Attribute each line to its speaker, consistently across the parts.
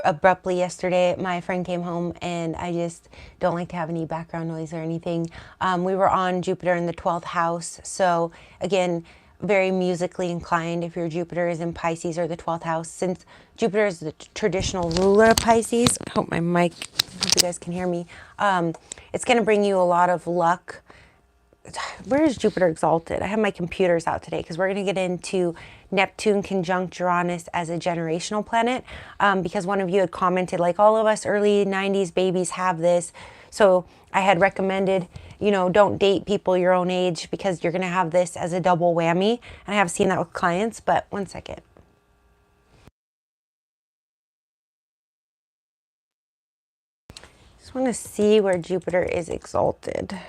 Speaker 1: abruptly yesterday. My friend came home and I just don't like to have any background noise or anything. We were on Jupiter in the 12th house. So again, very musically inclined if your Jupiter is in Pisces or the 12th house. Since Jupiter is the traditional ruler of Pisces, I hope you guys can hear me. It's going to bring you a lot of luck. Where is Jupiter exalted? I have my computers out today because we're going to get into Neptune conjunct Uranus as a generational planet, because one of you had commented, like, all of us early 90s babies have this. So I had recommended, don't date people your own age because you're going to have this as a double whammy. And I have seen that with clients, but one second. Just want to see where Jupiter is exalted.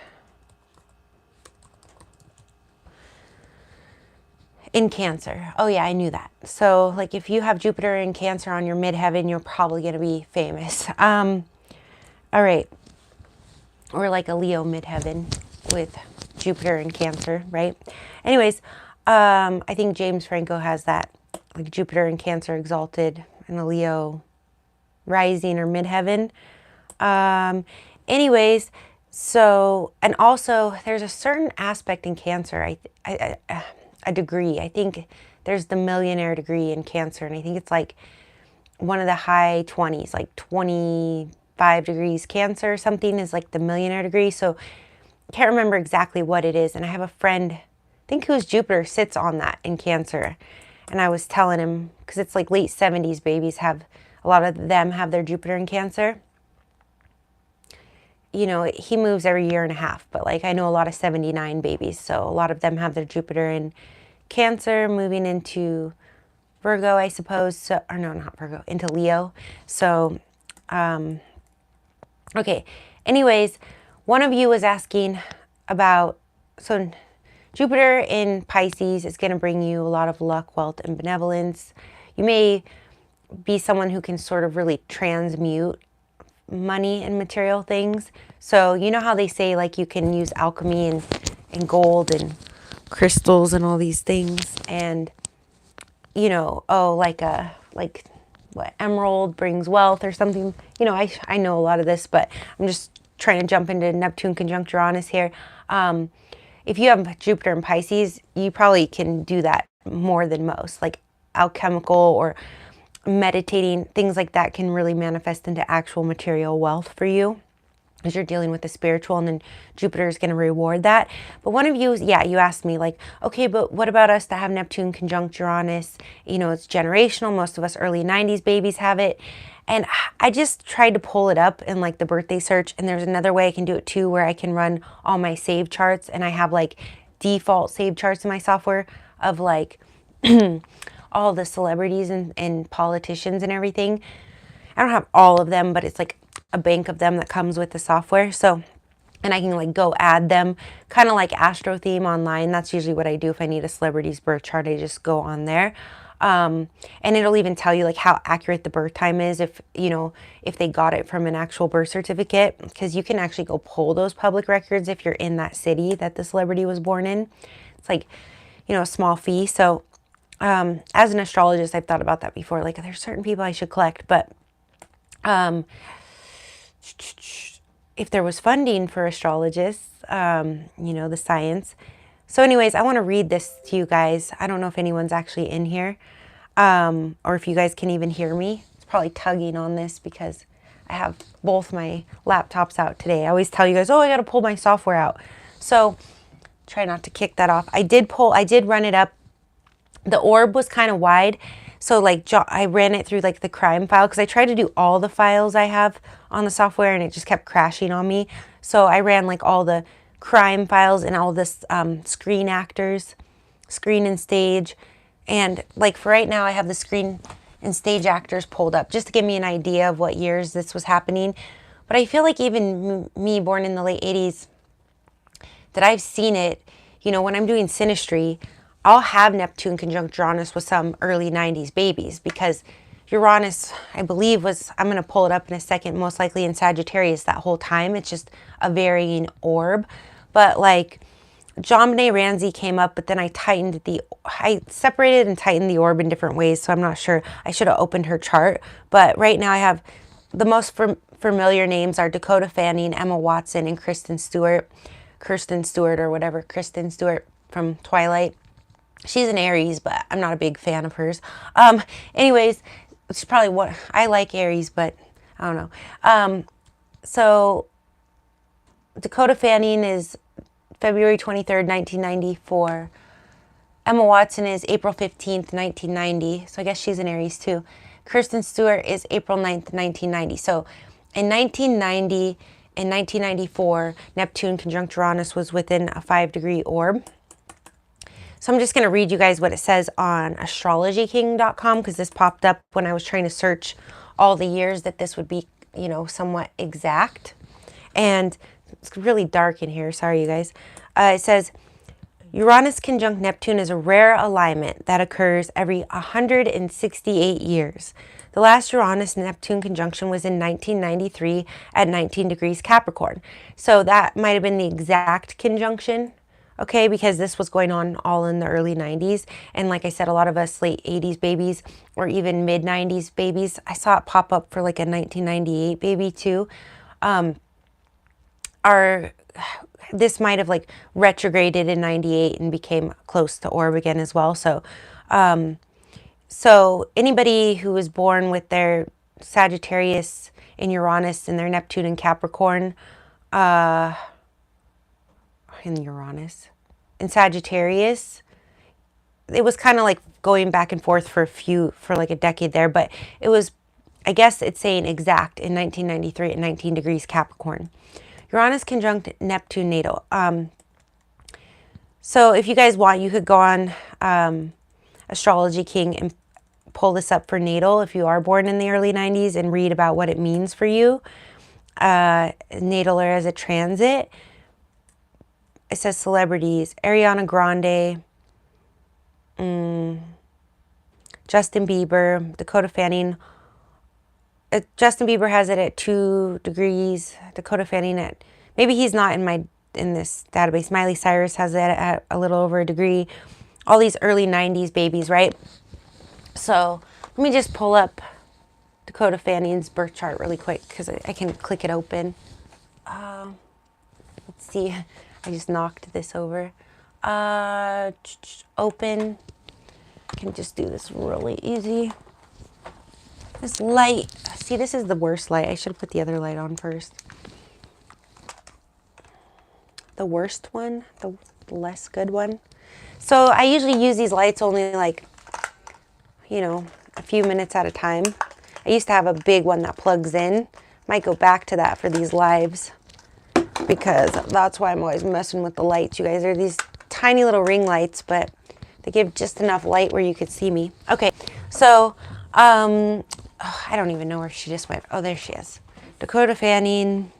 Speaker 1: In Cancer. Oh yeah, I knew that. So like if you have Jupiter in Cancer on your midheaven, you're probably going to be famous. All right. Or like a Leo midheaven with Jupiter in Cancer, right? Anyways, I think James Franco has that, like Jupiter in Cancer exalted and a Leo rising or midheaven. Anyways, so, and also there's a certain aspect in Cancer, a degree. I think there's the millionaire degree in Cancer, and I think it's like one of the high 20s, like 25 degrees Cancer or something is like the millionaire degree. So I can't remember exactly what it is. And I have a friend, I think whose Jupiter sits on that in Cancer. And I was telling him, because it's like late 70s babies have, a lot of them have their Jupiter in Cancer. He moves every year and a half, but like I know a lot of 79 babies. So a lot of them have their Jupiter in Cancer moving into Virgo, I suppose. So, or no, not Virgo, into Leo. So, okay. Anyways, one of you was asking about, so Jupiter in Pisces is going to bring you a lot of luck, wealth, and benevolence. You may be someone who can sort of really transmute money and material things. So you know how they say like you can use alchemy and gold and crystals and all these things, and like what emerald brings wealth or something. I know a lot of this, but I'm just trying to jump into Neptune conjunct Uranus here. If you have Jupiter in Pisces, you probably can do that more than most, like alchemical or meditating, things like that can really manifest into actual material wealth for you as you're dealing with the spiritual, and then Jupiter is going to reward that. But one of you, you asked me like, okay, but what about us that have Neptune conjunct Uranus? It's generational. Most of us early 90s babies have it. And I just tried to pull it up in like the birthday search, and there's another way I can do it too, where I can run all my save charts, and I have like default save charts in my software of like all the celebrities and politicians and everything. I don't have all of them, but it's like a bank of them that comes with the software. So, and I can like go add them, kind of like Astro Theme online. That's usually what I do if I need a celebrity's birth chart. I just go on there. And it'll even tell you like how accurate the birth time is if they got it from an actual birth certificate, because you can actually go pull those public records if you're in that city that the celebrity was born in. It's like, a small fee. So, as an astrologist, I've thought about that before. Like there's certain people I should collect, but if there was funding for astrologists, the science. So anyways, I want to read this to you guys. I don't know if anyone's actually in here, or if you guys can even hear me. It's probably tugging on this because I have both my laptops out today. I always tell you guys, oh, I got to pull my software out. So try not to kick that off. I did run it up. The orb was kind of wide. So like I ran it through like the crime file, because I tried to do all the files I have on the software and it just kept crashing on me. So I ran like all the crime files and all this screen actors, screen and stage. And like for right now, I have the screen and stage actors pulled up just to give me an idea of what years this was happening. But I feel like even me born in the late 80s, that I've seen it, when I'm doing synastry, I'll have Neptune conjunct Uranus with some early 90s babies, because Uranus, I believe, I'm going to pull it up in a second, most likely in Sagittarius that whole time. It's just a varying orb. But like John Benet Ramsey came up, but then I separated and tightened the orb in different ways, so I'm not sure. I should have opened her chart, but right now I have the most familiar names are Dakota Fanning, Emma Watson, and Kristen Stewart. Kristen Stewart from Twilight. She's an Aries, but I'm not a big fan of hers. Anyways, it's probably what I like Aries, but I don't know. So Dakota Fanning is February 23rd, 1994. Emma Watson is April 15th, 1990. So I guess she's an Aries too. Kristen Stewart is April 9th, 1990. So in 1990 and 1994, Neptune conjunct Uranus was within a 5-degree orb. So I'm just going to read you guys what it says on astrologyking.com, because this popped up when I was trying to search all the years that this would be, you know, somewhat exact. And it's really dark in here. Sorry, you guys. It says, Uranus conjunct Neptune is a rare alignment that occurs every 168 years. The last Uranus-Neptune conjunction was in 1993 at 19 degrees Capricorn. So that might have been the exact conjunction, okay, because this was going on all in the early 90s. And like I said, a lot of us late 80s babies or even mid 90s babies, I saw it pop up for like a 1998 baby too, this might have like retrograded in 98 and became close to orb again as well. So, so anybody who was born with their Sagittarius in Uranus and their Neptune in Capricorn, in Sagittarius, it was kind of like going back and forth for like a decade there, but it was, I guess it's saying exact in 1993 at 19 degrees Capricorn. Uranus conjunct Neptune natal. So if you guys want, you could go on Astrology King and pull this up for natal if you are born in the early 90s and read about what it means for you. Natal or as a transit. It says celebrities. Ariana Grande. Justin Bieber. Dakota Fanning. Justin Bieber has it at 2 degrees. Dakota Fanning at, maybe he's not in this database. Miley Cyrus has it at a little over a degree. All these early 90s babies, right? So let me just pull up Dakota Fanning's birth chart really quick because I can click it open. Let's see. I just knocked this over. Open. I can just do this really easy. This light, see, this is the worst light. I should have put the other light on first. The worst one, the less good one. So I usually use these lights only like, you know, a few minutes at a time. I used to have a big one that plugs in. Might go back to that for these lives because that's why I'm always messing with the lights. You guys, they're these tiny little ring lights, but they give just enough light where you could see me. Okay, so, I don't even know where she just went. Oh, there she is. Dakota Fanning.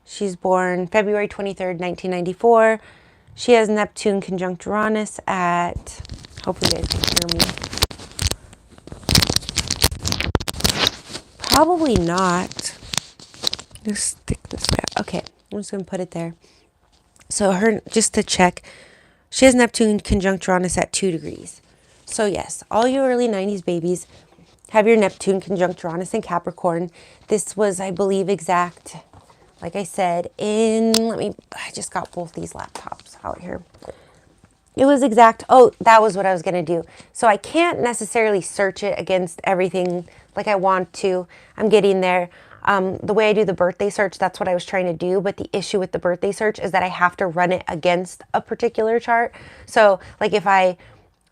Speaker 1: She's born February 23rd, 1994. She has Neptune conjunct Uranus at, hopefully you guys can hear me. Probably not. Just stick this way. Okay, I'm just going to put it there. So her, just to check, she has Neptune conjunct Uranus at 2 degrees. So yes, all you early 90s babies have your Neptune conjunct Uranus in Capricorn. This was, I believe, exact, like I said, I just got both these laptops out here. It was exact, oh, that was what I was going to do. So I can't necessarily search it against everything like I want to. I'm getting there. The way I do the birthday search, that's what I was trying to do. But the issue with the birthday search is that I have to run it against a particular chart. So like if I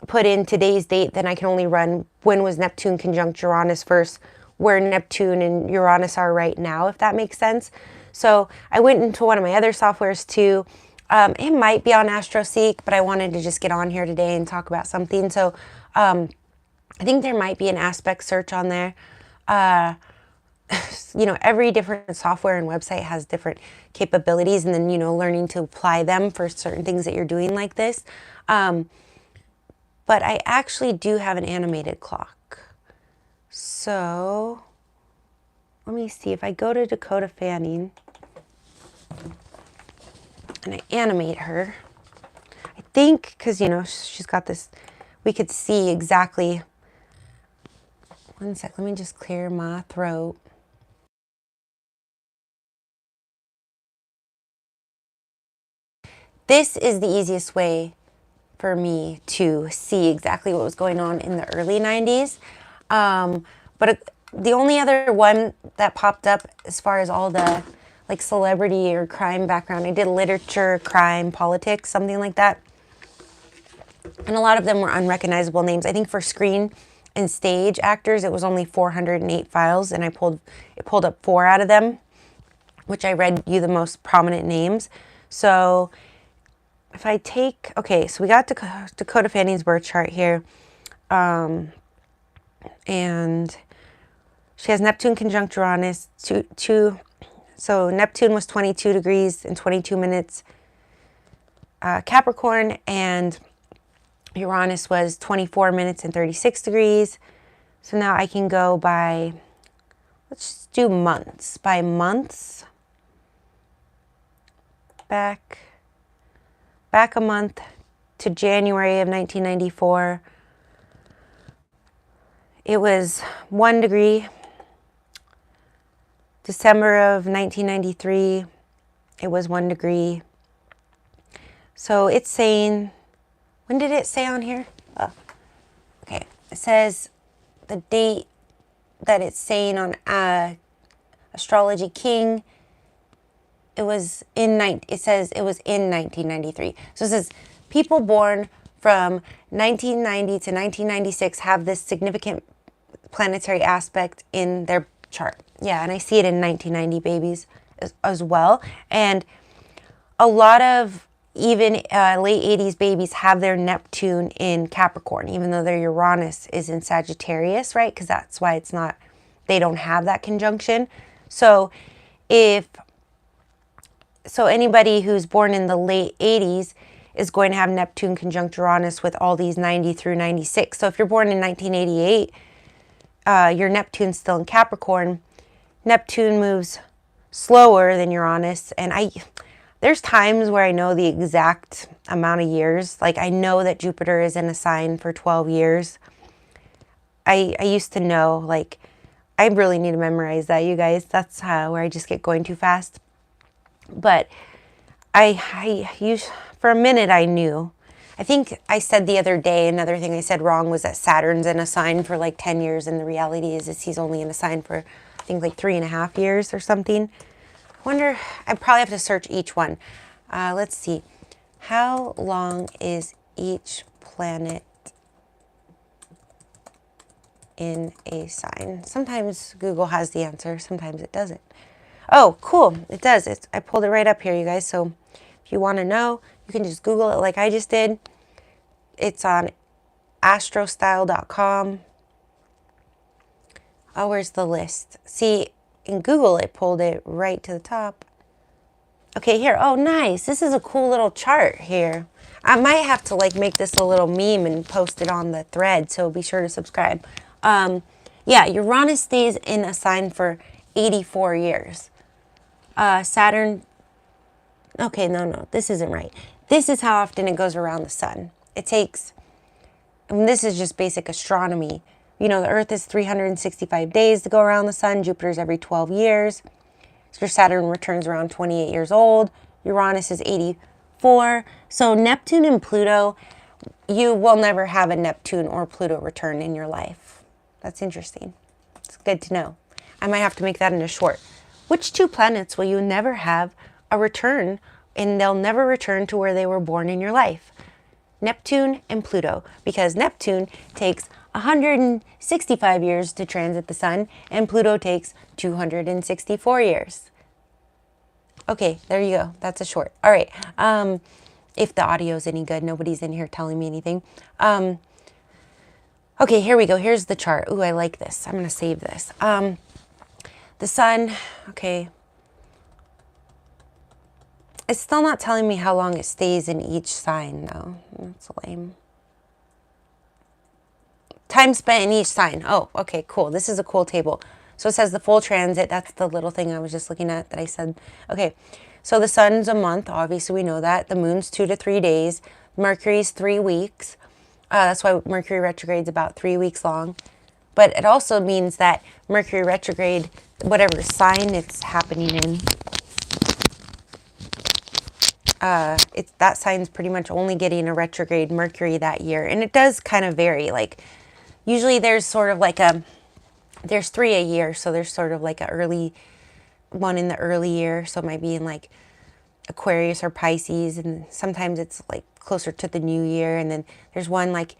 Speaker 1: put in today's date, then I can only run when was Neptune conjunct Uranus versus where Neptune and Uranus are right now, if that makes sense. So I went into one of my other softwares too. It might be on AstroSeek, but I wanted to just get on here today and talk about something. So I think there might be an aspect search on there. You know, every different software and website has different capabilities, and then, you know, learning to apply them for certain things that you're doing like this. But I actually do have an animated clock. So let me see if I go to Dakota Fanning. and I animate her. I think, because, you know, she's got this, we could see exactly. One sec, let me just clear my throat. This is the easiest way for me to see exactly what was going on in the early 90s. But the only other one that popped up as far as all the like celebrity or crime background, I did literature, crime, politics, something like that. And a lot of them were unrecognizable names. I think for screen and stage actors, it was only 408 files, and it pulled up 4 out of them, which I read you the most prominent names. So if I take, okay, so we got Dakota Fanning's birth chart here. And she has Neptune conjunct Uranus, so Neptune was 22 degrees and 22 minutes Capricorn, and Uranus was 24 minutes and 36 degrees. So now I can go by, let's just do months. By months, back a month to January of 1994. It was 1 degree. December of 1993, it was 1 degree. So it's saying, when did it say on here? Oh, okay, it says the date that it's saying on Astrology King. It says it was in 1993. So it says people born from 1990 to 1996 have this significant planetary aspect in their chart. Yeah, and I see it in 1990 babies as well. And a lot of even late 80s babies have their Neptune in Capricorn, even though their Uranus is in Sagittarius, right? Because that's why they don't have that conjunction. So anybody who's born in the late 80s is going to have Neptune conjunct Uranus with all these 90 through 96. So if you're born in 1988, your Neptune's still in Capricorn. Neptune moves slower than Uranus, and there's times where I know the exact amount of years. Like I know that Jupiter is in a sign for 12 years. I used to know, like, I really need to memorize that, you guys. That's where I just get going too fast. But for a minute I knew. I think I said the other day, another thing I said wrong was that Saturn's in a sign for like 10 years, and the reality is he's only in a sign for, I think, like 3.5 years or something. I wonder, I probably have to search each one. Let's see. How long is each planet in a sign? Sometimes Google has the answer, sometimes it doesn't. Oh, cool, it does. I pulled it right up here, you guys. So if you want to know, you can just Google it like I just did. It's on astrostyle.com. Oh, where's the list? See, in Google, it pulled it right to the top. Okay, here. Oh, nice. This is a cool little chart here. I might have to like make this a little meme and post it on the thread, so be sure to subscribe. Yeah, Uranus stays in a sign for 84 years. Saturn, okay, no, this isn't right. This is how often it goes around the sun. It takes, and this is just basic astronomy. You know, the Earth is 365 days to go around the sun. Jupiter's every 12 years. Your Saturn returns around 28 years old. Uranus is 84. So Neptune and Pluto, you will never have a Neptune or Pluto return in your life. That's interesting. It's good to know. I might have to make that into short. Which 2 planets will you never have a return, and they'll never return to where they were born in your life? Neptune and Pluto, because Neptune takes 165 years to transit the sun, and Pluto takes 264 years. Okay, there you go. That's a short. All right. If the audio is any good, nobody's in here telling me anything. Okay, here we go. Here's the chart. Ooh, I like this. I'm going to save this. The sun, okay. It's still not telling me how long it stays in each sign, though. That's lame. Time spent in each sign. Oh, okay, cool. This is a cool table. So it says the full transit. That's the little thing I was just looking at that I said. Okay, So the sun's a month, obviously we know that. The moon's 2 to 3 days. Mercury's 3 weeks. That's why Mercury retrograde's about 3 weeks long. But it also means that Mercury retrograde, whatever sign it's happening in, that sign's pretty much only getting a retrograde Mercury that year. And it does kind of vary. Like, usually there's sort of like there's 3 a year. So there's sort of like a early one in the early year. So it might be in like Aquarius or Pisces. And sometimes it's like closer to the new year. And then there's one like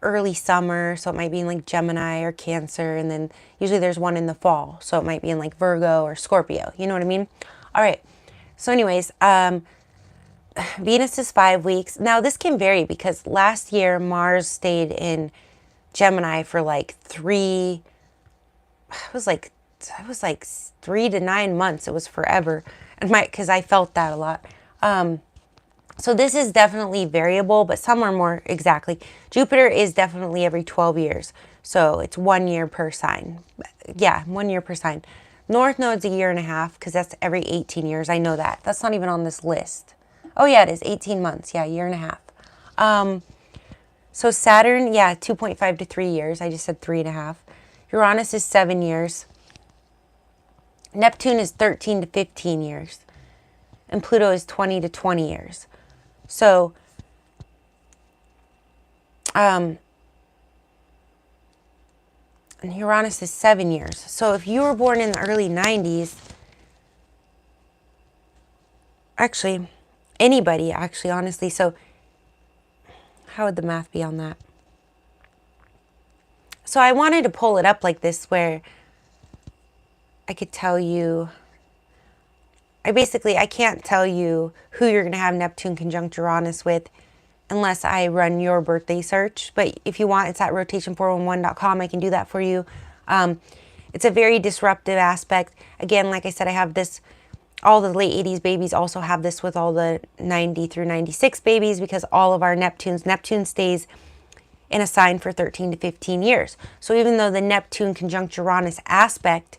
Speaker 1: early summer. So it might be in like Gemini or Cancer. And then usually there's one in the fall. So it might be in like Virgo or Scorpio. You know what I mean? All right. So anyways, Venus is 5 weeks. Now this can vary because last year Mars stayed in Gemini for like it was like 3 to 9 months. It was forever. And because I felt that a lot. So this is definitely variable, but some are more exactly. Jupiter is definitely every 12 years. So it's 1 year per sign. Yeah, 1 year per sign. North Node's a year and a half because that's every 18 years. I know that. That's not even on this list. Oh, yeah, it is. 18 months. Yeah, year and a half. So Saturn, yeah, 2.5 to 3 years. I just said 3.5. Uranus is 7 years. Neptune is 13 to 15 years. And Pluto is 20 to 20 years. So, and Uranus is 7 years. So if you were born in the early 90s, actually, anybody, actually, honestly, so how would the math be on that? So I wanted to pull it up like this where I could tell you, I can't tell you who you're going to have Neptune conjunct Uranus with unless I run your birthday search. But if you want, it's at rotation411.com. I can do that for you. It's a very disruptive aspect. Again, like I said, I have this, all the late 80s babies also have this with all the 90 through 96 babies because all of our Neptune stays in a sign for 13 to 15 years. So even though the Neptune conjunct Uranus aspect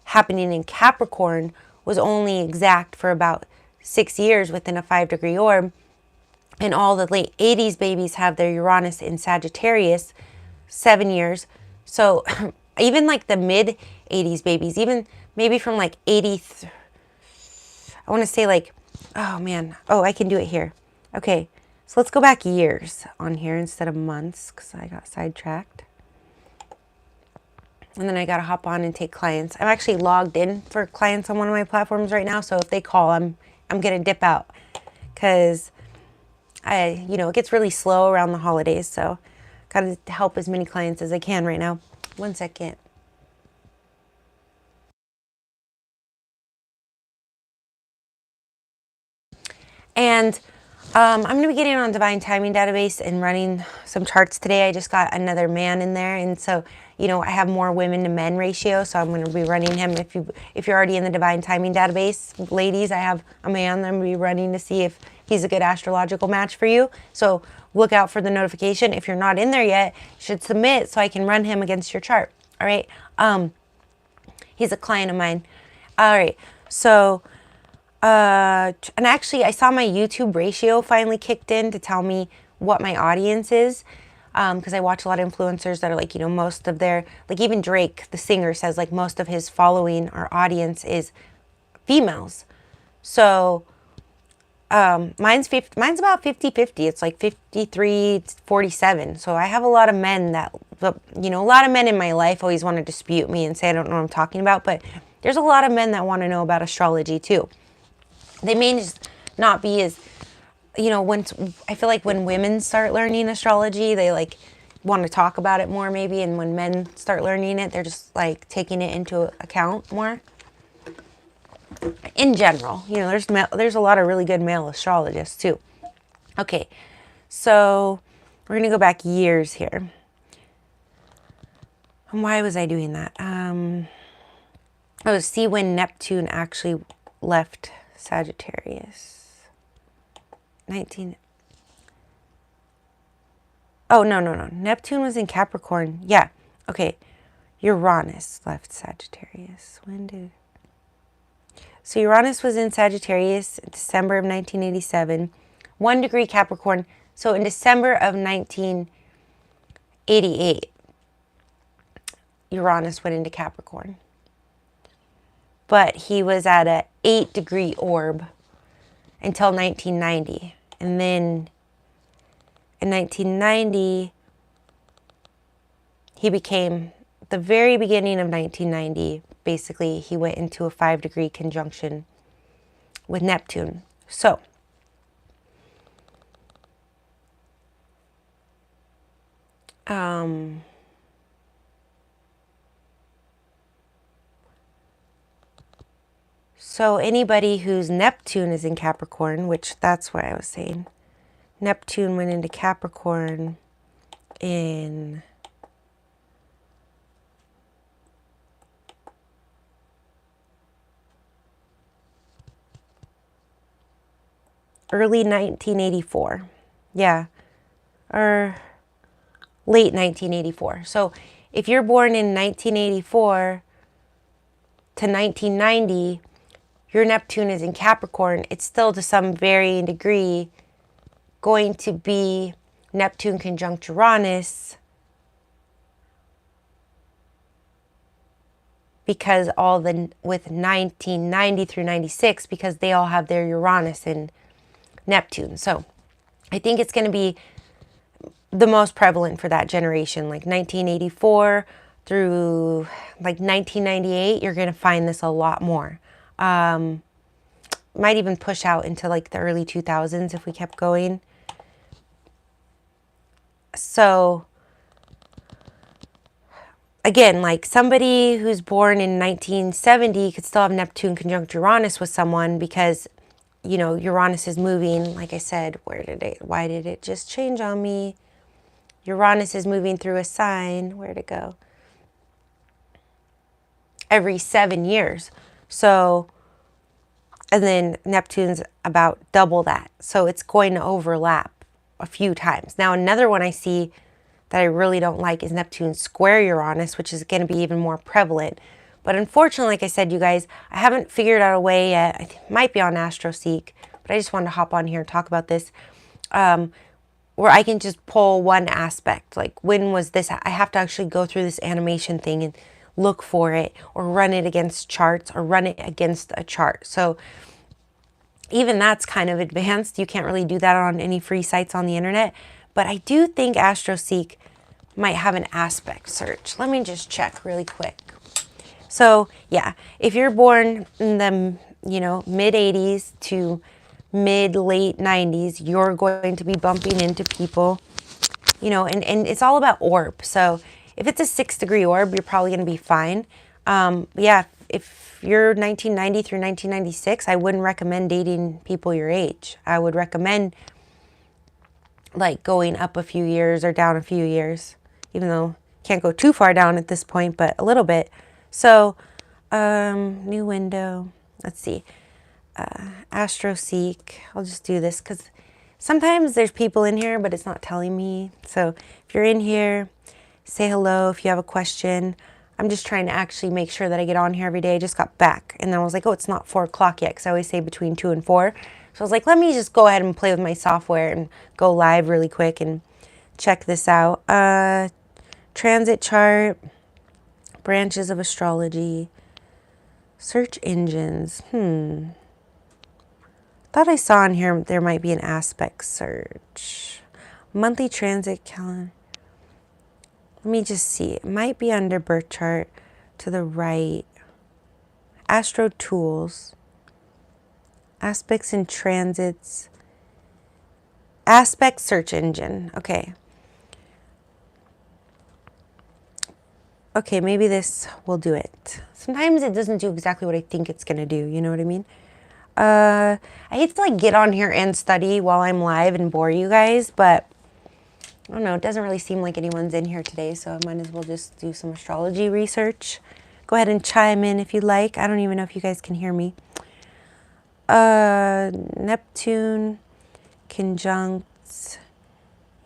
Speaker 1: happening in Capricorn was only exact for about 6 years within a 5-degree orb, and all the late 80s babies have their Uranus in Sagittarius, 7 years. So even like the mid 80s babies, even maybe from like 80, I want to say like, oh man, oh, I can do it here. Okay, so let's go back years on here instead of months because I got sidetracked. And then I got to hop on and take clients. I'm actually logged in for clients on one of my platforms right now. So if they call, I'm going to dip out because it gets really slow around the holidays. So got to help as many clients as I can right now. 1 second. And I'm going to be getting on Divine Timing Database and running some charts today. I just got another man in there. And so, I have more women to men ratio. So I'm going to be running him. If you're already in the Divine Timing Database, ladies, I have a man that I'm going to be running to see if he's a good astrological match for you. So look out for the notification. If you're not in there yet, you should submit so I can run him against your chart. All right. He's a client of mine. All right. So, and actually I saw my YouTube ratio finally kicked in to tell me what my audience is. Because I watch a lot of influencers that are like, most of their, like even Drake, the singer, says like most of his following or audience is females. So mine's about 50-50. It's like 53-47. So I have a lot of men that, a lot of men in my life always want to dispute me and say I don't know what I'm talking about. But there's a lot of men that want to know about astrology too. They may just not be as, I feel like when women start learning astrology, they like want to talk about it more maybe. And when men start learning it, they're just like taking it into account more. In general, there's a lot of really good male astrologists too. Okay, so we're going to go back years here. And why was I doing that? See when Neptune actually left Sagittarius. Oh, no. Neptune was in Capricorn. Yeah. Okay. Uranus left Sagittarius. When did... So Uranus was in Sagittarius in December of 1987, 1 degree Capricorn. So in December of 1988, Uranus went into Capricorn. But he was at a 8-degree orb until 1990. And then in 1990, he became, the very beginning of 1990, basically, he went into a 5-degree conjunction with Neptune. So, so anybody whose Neptune is in Capricorn, which that's what I was saying, Neptune went into Capricorn in early 1984. Yeah. Or late 1984. So if you're born in 1984 to 1990, your Neptune is in Capricorn. It's still to some varying degree going to be Neptune conjunct Uranus, because all the, with 1990 through 96, because they all have their Uranus in Neptune. So I think it's going to be the most prevalent for that generation, like 1984 through like 1998. You're going to find this a lot more. Might even push out into like the early 2000s if we kept going. So again, like somebody who's born in 1970 could still have Neptune conjunct Uranus with someone, because, you know, Uranus is moving, like I said, why did it just change on me? Uranus is moving through a sign, where'd it go? Every 7 years. So, and then Neptune's about double that. So it's going to overlap a few times. Now, another one I see that I really don't like is Neptune square Uranus, which is going to be even more prevalent. But unfortunately, like I said, you guys, I haven't figured out a way yet. It might be on AstroSeek, but I just wanted to hop on here and talk about this, where I can just pull one aspect. Like, when was this? I have to actually go through this animation thing and look for it, or run it against charts, or run it against a chart. So even that's kind of advanced. You can't really do that on any free sites on the internet. But I do think AstroSeek might have an aspect search. Let me just check really quick. So yeah, if you're born in the, you know, mid 80s to mid-late 90s, you're going to be bumping into people, you know, and it's all about orb. So if it's a 6-degree orb, you're probably going to be fine. Yeah, if you're 1990 through 1996, I wouldn't recommend dating people your age. I would recommend like going up a few years or down a few years, even though can't go too far down at this point, but a little bit. So, new window, let's see, AstroSeek. I'll just do this because sometimes there's people in here, but it's not telling me. So if you're in here, say hello if you have a question. I'm just trying to actually make sure that I get on here every day. I just got back, and then I was like, oh, it's not 4 o'clock yet, because I always say between 2 and 4. So I was like, let me just go ahead and play with my software and go live really quick and check this out. Transit chart, branches of astrology, search engines. Thought I saw in here there might be an aspect search. Monthly transit calendar. Let me just see. It might be under birth chart to the right. Astro tools. Aspects and transits. Aspect search engine. Okay. Okay, maybe this will do it. Sometimes it doesn't do exactly what I think it's going to do. You know what I mean? I hate to like get on here and study while I'm live and bore you guys, but I don't know. It doesn't really seem like anyone's in here today, so I might as well just do some astrology research. Go ahead and chime in if you like. I don't even know if you guys can hear me. Neptune conjunct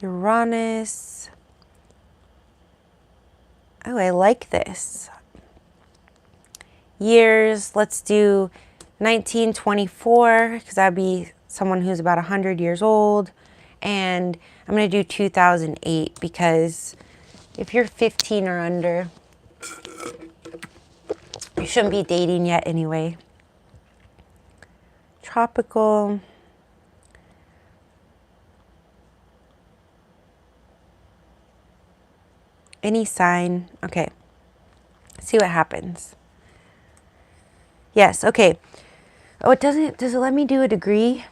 Speaker 1: Uranus. Oh, I like this. Years. Let's do 1924, because that'd be someone who's about 100 years old. And I'm going to do 2008 because if you're 15 or under, you shouldn't be dating yet anyway. Tropical. Any sign. Okay. See what happens. Yes, okay. Oh, it doesn't, does it let me do a degree?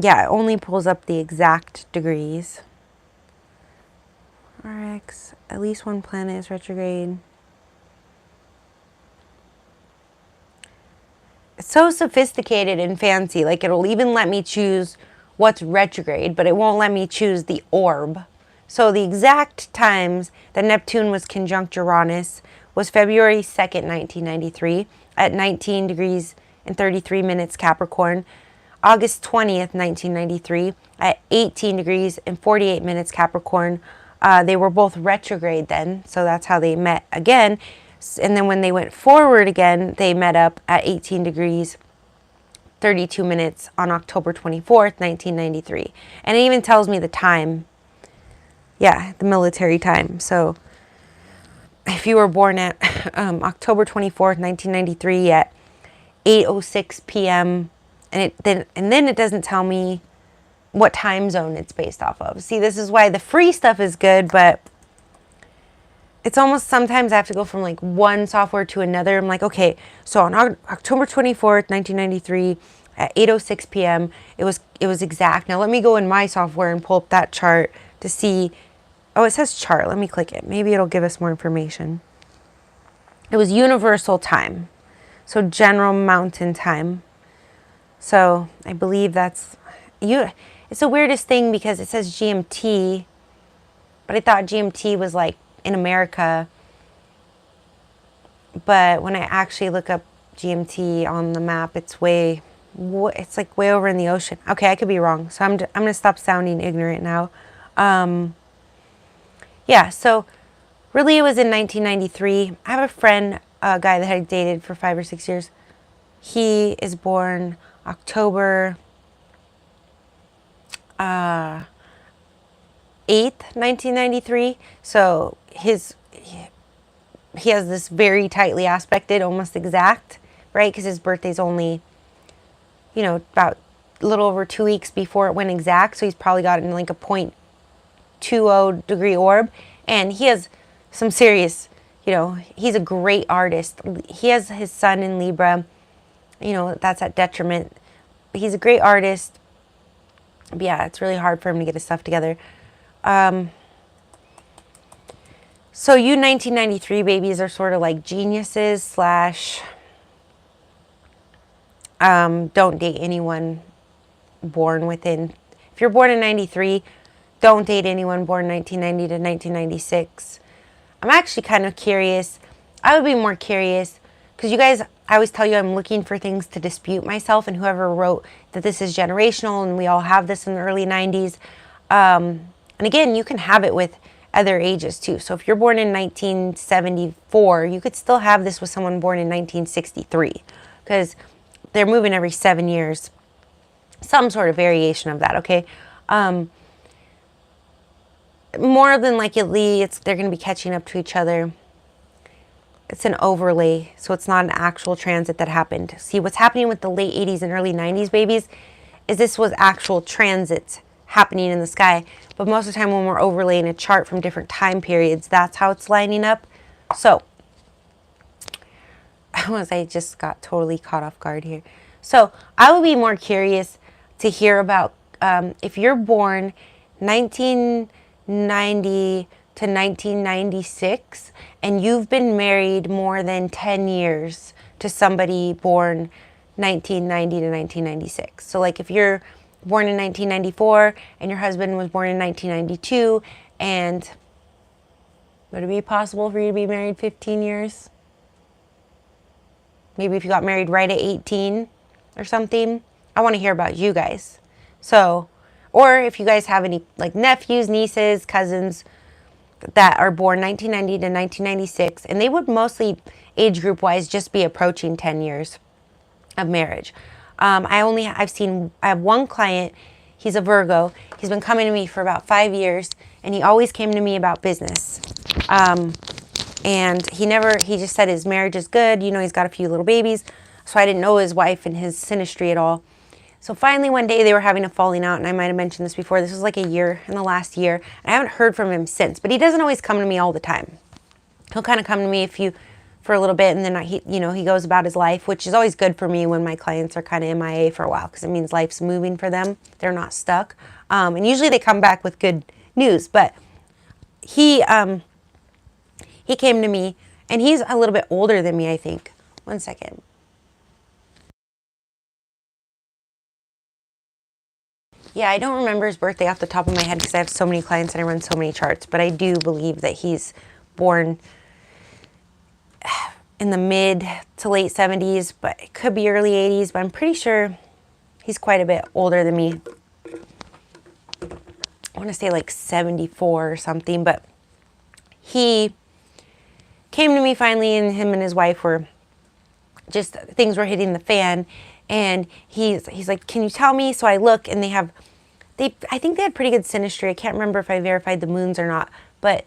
Speaker 1: Yeah, it only pulls up the exact degrees. RX, at least one planet is retrograde. It's so sophisticated and fancy. Like, it'll even let me choose what's retrograde, but it won't let me choose the orb. So the exact times that Neptune was conjunct Uranus was February 2nd, 1993 at 19 degrees and 33 minutes Capricorn. August 20th, 1993 at 18 degrees and 48 minutes Capricorn. They were both retrograde then, so that's how they met again. And then when they went forward again, they met up at 18 degrees, 32 minutes on October 24th, 1993. And it even tells me the time. Yeah, the military time. So if you were born at October 24th, 1993 at 8:06 p.m., and then it doesn't tell me what time zone it's based off of. See, this is why the free stuff is good, but it's almost sometimes I have to go from like one software to another. I'm like, okay, so on October 24th, 1993 at 8:06 p.m., it was exact. Now let me go in my software and pull up that chart to see. Oh, it says chart. Let me click it. Maybe it'll give us more information. It was universal time. So general mountain time. So I believe that's you. It's the weirdest thing because it says GMT, but I thought GMT was like in America. But when I actually look up GMT on the map, it's like way over in the ocean. Okay, I could be wrong. So I'm going to stop sounding ignorant now. Yeah, so really it was in 1993. I have a friend, a guy that I dated for 5 or 6 years. He is born October 8th, 1993. So he has this very tightly aspected, almost exact, right? Because his birthday's only, about a little over 2 weeks before it went exact. So he's probably got in like a 0.20 degree orb. And he has some serious, he's a great artist. He has his sun in Libra. That's at detriment. But he's a great artist. But yeah, it's really hard for him to get his stuff together. So you 1993 babies are sort of like geniuses / don't date anyone born within. If you're born in 93, don't date anyone born 1990 to 1996. I'm actually kind of curious. I would be more curious because you guys, I always tell you I'm looking for things to dispute myself, and whoever wrote that this is generational and we all have this in the early 90s. And again, you can have it with other ages too. So if you're born in 1974, you could still have this with someone born in 1963 because they're moving every 7 years. Some sort of variation of that, okay? More than likely, they're going to be catching up to each other. It's an overlay, so it's not an actual transit that happened. See, what's happening with the late 80s and early 90s babies is this was actual transits happening in the sky. But most of the time when we're overlaying a chart from different time periods, that's how it's lining up. So, I just got totally caught off guard here. So, I would be more curious to hear about if you're born 1990 to 1996 and you've been married more than 10 years to somebody born 1990 to 1996. So like if you're born in 1994 and your husband was born in 1992, and would it be possible for you to be married 15 years? Maybe if you got married right at 18 or something. I want to hear about you guys. So, or if you guys have any like nephews, nieces, cousins that are born 1990 to 1996, and they would mostly age group wise just be approaching 10 years of marriage. I have one client, he's a Virgo. He's been coming to me for about 5 years, and he always came to me about business. And he just said his marriage is good. You know, he's got a few little babies. So I didn't know his wife and his synastry at all. So finally one day they were having a falling out, and I might have mentioned this before. This was like a year, in the last year. And I haven't heard from him since, but he doesn't always come to me all the time. He'll kind of come to me for a little bit, and then he goes about his life, which is always good for me when my clients are kind of MIA for a while, because it means life's moving for them. They're not stuck. And usually they come back with good news, but he came to me, and he's a little bit older than me, I think. One second. Yeah, I don't remember his birthday off the top of my head because I have so many clients and I run so many charts, but I do believe that he's born in the mid to late 70s, but it could be early 80s, but I'm pretty sure he's quite a bit older than me. I want to say like 74 or something, but he came to me finally, and him and his wife were just, things were hitting the fan, and he's like, can you tell me? So I look, and I think they had pretty good synastry. I can't remember if I verified the moons or not, but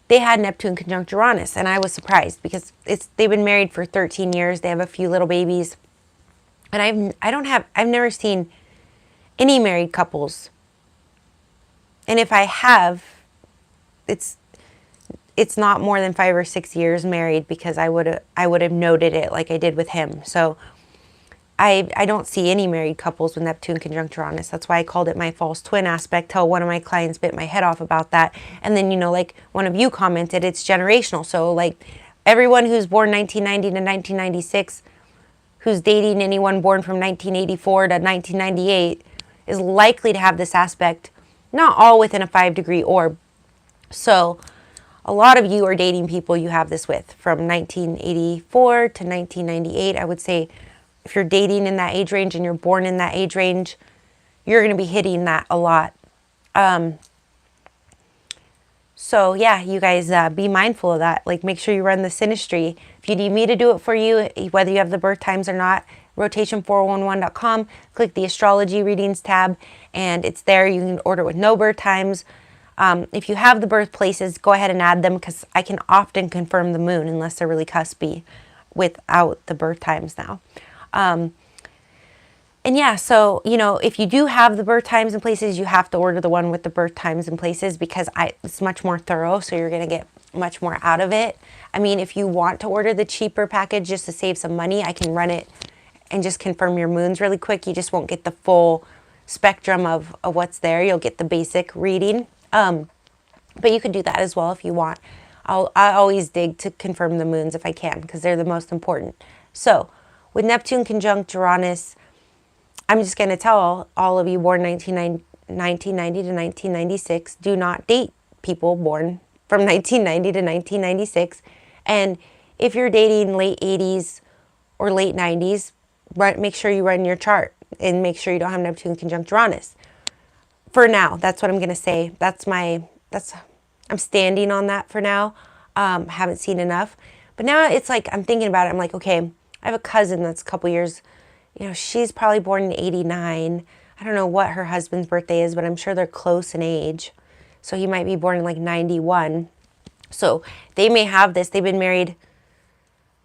Speaker 1: they had Neptune conjunct Uranus, and I was surprised because they've been married for 13 years. They have a few little babies, and I've never seen any married couples. And if I have, it's not more than 5 or 6 years married, because I would have noted it like I did with him. So I don't see any married couples with Neptune conjunct Uranus. That's why I called it my false twin aspect, till one of my clients bit my head off about that. And then, like one of you commented, it's generational. So like everyone who's born 1990 to 1996, who's dating anyone born from 1984 to 1998, is likely to have this aspect, not all within a 5-degree orb. So a lot of you are dating people you have this with from 1984 to 1998. I would say if you're dating in that age range and you're born in that age range, you're going to be hitting that a lot. So yeah, you guys be mindful of that. Like, make sure you run the synastry. If you need me to do it for you, whether you have the birth times or not, rotation411.com, click the astrology readings tab, and it's there. You can order with no birth times. If you have the birthplaces, go ahead and add them, because I can often confirm the moon unless they're really cuspy without the birth times now. And yeah, so, if you do have the birth times and places, you have to order the one with the birth times and places, because it's much more thorough, so you're going to get much more out of it. I mean, if you want to order the cheaper package just to save some money, I can run it and just confirm your moons really quick. You just won't get the full spectrum of what's there. You'll get the basic reading. But you could do that as well if you want. I always dig to confirm the moons if I can, because they're the most important. So with Neptune conjunct Uranus, I'm just going to tell all of you born 1990 to 1996, do not date people born from 1990 to 1996. And if you're dating late 80s or late 90s, make sure you run your chart and make sure you don't have Neptune conjunct Uranus. For now, that's what I'm going to say. I'm standing on that for now. Haven't seen enough. But now it's like, I'm thinking about it. I'm like, okay, I have a cousin that's a couple years, she's probably born in 89. I don't know what her husband's birthday is, but I'm sure they're close in age. So he might be born in like 91. So they may have this. They've been married, I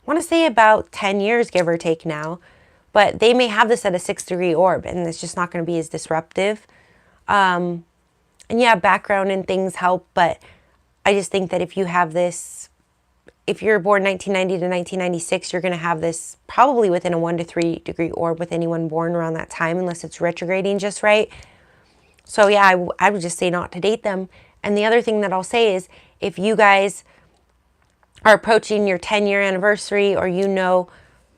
Speaker 1: want to say about 10 years, give or take now. But they may have this at a 6-degree orb, and it's just not going to be as disruptive. And yeah, background and things help, but I just think that if you have this, if you're born 1990 to 1996, you're going to have this probably within a 1 to 3 degree orb with anyone born around that time, unless it's retrograding just right. So yeah, I would just say not to date them. And the other thing that I'll say is, if you guys are approaching your 10-year anniversary, or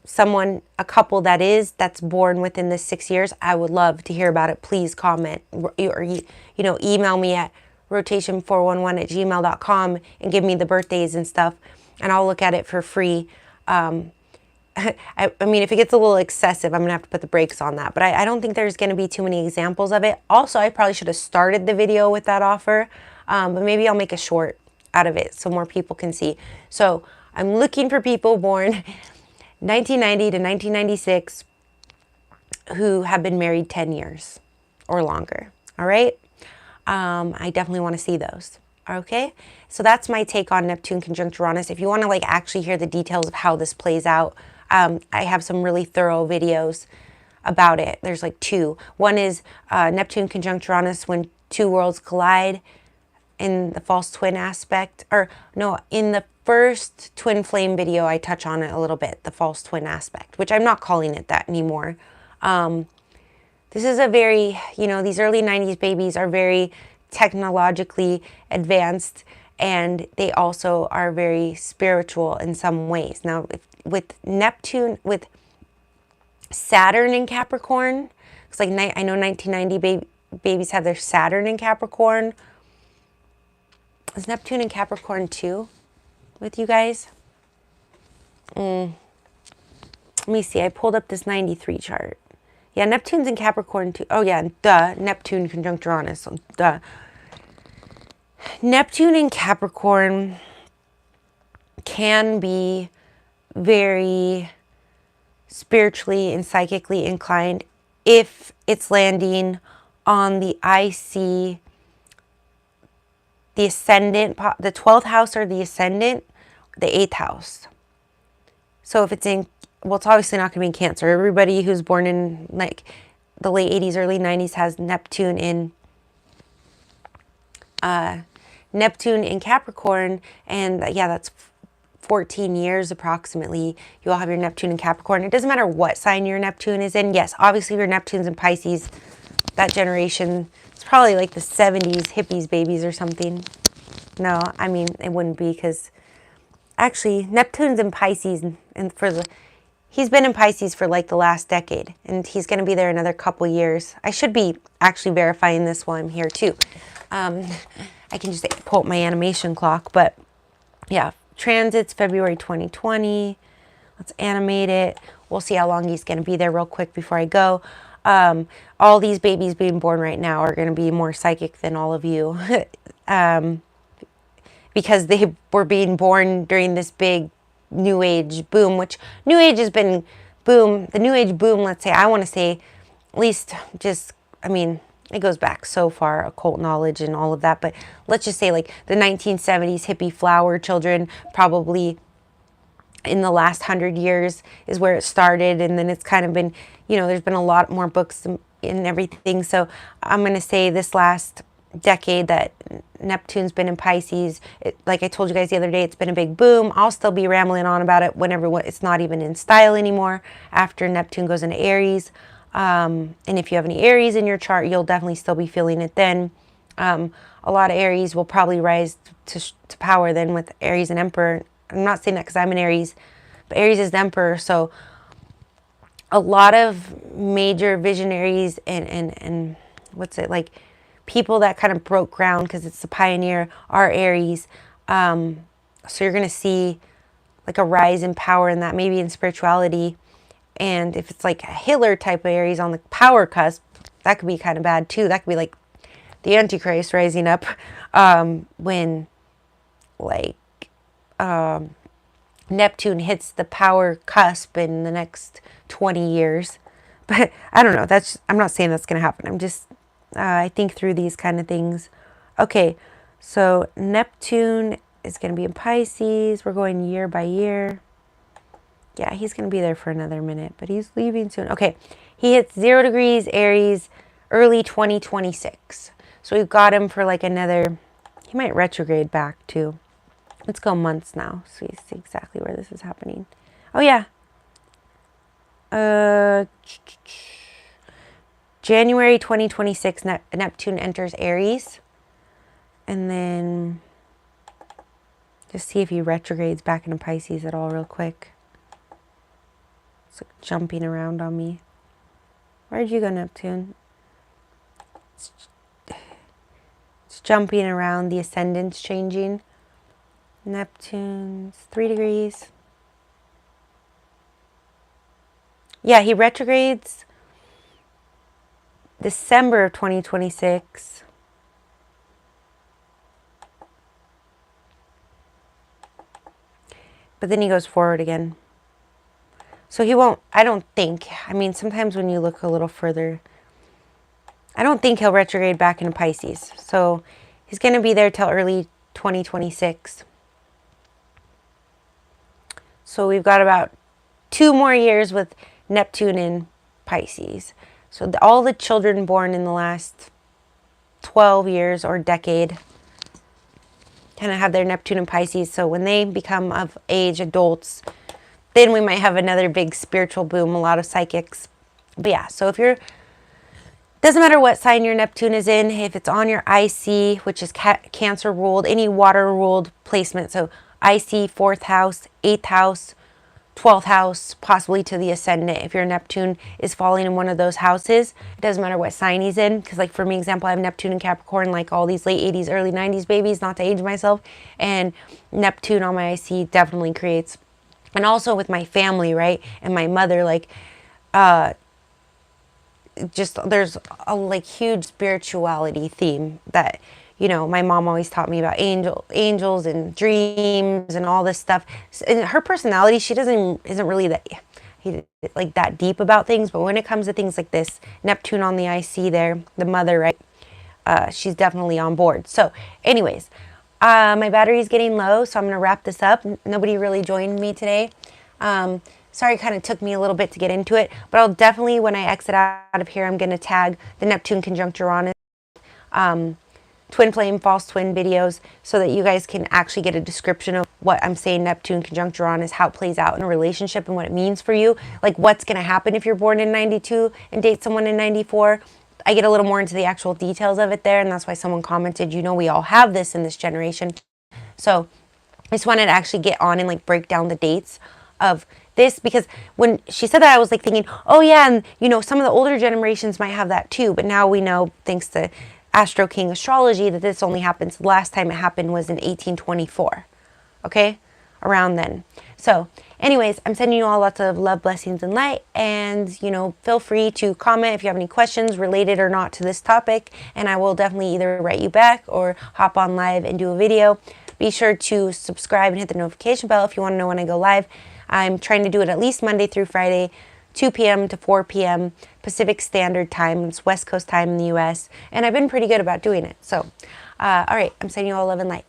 Speaker 1: someone, a couple that's born within this 6 years, I would love to hear about it. Please comment, or email me at rotation411@gmail.com and give me the birthdays and stuff, and I'll look at it for free. I mean, if it gets a little excessive, I'm going to have to put the brakes on that. But I don't think there's going to be too many examples of it. Also, I probably should have started the video with that offer. But maybe I'll make a short out of it so more people can see. So I'm looking for people born 1990 to 1996 who have been married 10 years or longer. All right. I definitely want to see those. Okay. So that's my take on Neptune conjunct Uranus. If you want to like actually hear the details of how this plays out, I have some really thorough videos about it. There's like two. One is Neptune conjunct Uranus when two worlds collide in the false twin aspect, or no, in the first twin flame video, I touch on it a little bit, the false twin aspect, which I'm not calling it that anymore. This is a very, you know, these early 90s babies are very technologically advanced, and they also are very spiritual in some ways. Now, with Neptune, with Saturn in Capricorn, it's like I know 1990 babies have their Saturn in Capricorn. Is Neptune in Capricorn too with you guys? Let me see. I pulled up this 93 chart. Yeah, Neptune's in Capricorn too. Oh yeah, duh. Neptune conjunct Uranus. Duh. Neptune in Capricorn can be very spiritually and psychically inclined if it's landing on the IC, the ascendant, the 12th house or the ascendant, the 8th house. So if it's in, well, it's obviously not going to be in Cancer. Everybody who's born in like the late 80s, early 90s has Neptune in Capricorn. And yeah, that's 14 years approximately. You all have your Neptune in Capricorn. It doesn't matter what sign your Neptune is in. Yes, obviously your Neptune's in Pisces, that generation, it's probably like the 70s hippies babies or something. No, I mean, it wouldn't be, because actually Neptune's in Pisces, and he's been in Pisces for like the last decade, and he's going to be there another couple years. I should be actually verifying this while I'm here too. I can just pull up my animation clock, but yeah, transits February 2020. Let's animate it. We'll see how long he's going to be there real quick before I go. All these babies being born right now are going to be more psychic than all of you. Because they were being born during this big New Age boom, which New Age has been boom. The New Age boom, let's say, I want to say at least just, I mean, it goes back so far, occult knowledge and all of that. But let's just say like the 1970s hippie flower children, probably in the last 100 years is where it started. And then it's kind of been, you know, there's been a lot more books and everything. So I'm going to say this last decade that Neptune's been in Pisces. Like I told you guys the other day, it's been a big boom. I'll still be rambling on about it whenever it's not even in style anymore after Neptune goes into Aries. And if you have any Aries in your chart, you'll definitely still be feeling it then. A lot of Aries will probably rise to power then with Aries and Emperor. I'm not saying that because I'm an Aries, but Aries is the Emperor. So a lot of major visionaries and what's it like, people that kind of broke ground because it's the pioneer are Aries. So you're going to see like a rise in power in that, maybe in spirituality. And if it's like a Hitler type of Aries on the power cusp, that could be kind of bad too. That could be like the Antichrist rising up when like Neptune hits the power cusp in the next 20 years. But I don't know. I'm not saying that's going to happen. I'm just, I think through these kind of things. Okay, so Neptune is going to be in Pisces. We're going year by year. Yeah, he's going to be there for another minute, but he's leaving soon. Okay, he hits 0 degrees Aries early 2026. So we've got him for like another, he might retrograde back too. Let's go months now so you see exactly where this is happening. Oh yeah. January 2026, Neptune enters Aries. And then just see if he retrogrades back into Pisces at all real quick. It's like jumping around on me. Where'd you go, Neptune? It's jumping around. The ascendant's changing. Neptune's 3 degrees. Yeah, he retrogrades December of 2026. But then he goes forward again. So he won't, I don't think, I mean, sometimes when you look a little further, I don't think he'll retrograde back into Pisces. So he's going to be there till early 2026. So we've got about 2 more years with Neptune in Pisces. So all the children born in the last 12 years or decade kind of have their Neptune in Pisces. So when they become of age, adults, then we might have another big spiritual boom, a lot of psychics. But yeah, so if you're, doesn't matter what sign your Neptune is in, if it's on your IC, which is Cancer ruled, any water ruled placement. So IC, 4th house, 8th house, 12th house, possibly to the ascendant. If your Neptune is falling in one of those houses, it doesn't matter what sign he's in. Because like for me, example, I have Neptune in Capricorn, like all these late 80s, early 90s babies, not to age myself. And Neptune on my IC definitely creates, and also with my family, right? And my mother, like, just there's a like huge spirituality theme that, you know, my mom always taught me about angels and dreams and all this stuff. And her personality, she isn't really that deep about things, but when it comes to things like this, Neptune on the IC there, the mother, right? She's definitely on board. So anyways, my battery's getting low, so I'm gonna wrap this up. Nobody really joined me today. Sorry, it kind of took me a little bit to get into it, but I'll definitely, when I exit out of here, I'm going to tag the Neptune conjunct Uranus, twin flame, false twin videos, so that you guys can actually get a description of what I'm saying Neptune conjunct Uranus, how it plays out in a relationship and what it means for you. Like what's going to happen if you're born in 92 and date someone in 94. I get a little more into the actual details of it there, and that's why someone commented, you know, we all have this in this generation. So I just wanted to actually get on and like break down the dates of this, because when she said that, I was like thinking, oh yeah, and you know, some of the older generations might have that too, but now we know, thanks to Astro King astrology, that this only happens, the last time it happened was in 1824, okay, around then. So anyways, I'm sending you all lots of love, blessings, and light, and you know, feel free to comment if you have any questions related or not to this topic, and I will definitely either write you back or hop on live and do a video. Be sure to subscribe and hit the notification bell if you want to know when I go live. I'm trying to do it at least Monday through Friday, 2 p.m. to 4 p.m. Pacific Standard Time. It's West Coast time in the U.S. And I've been pretty good about doing it. So, all right, I'm sending you all love and light.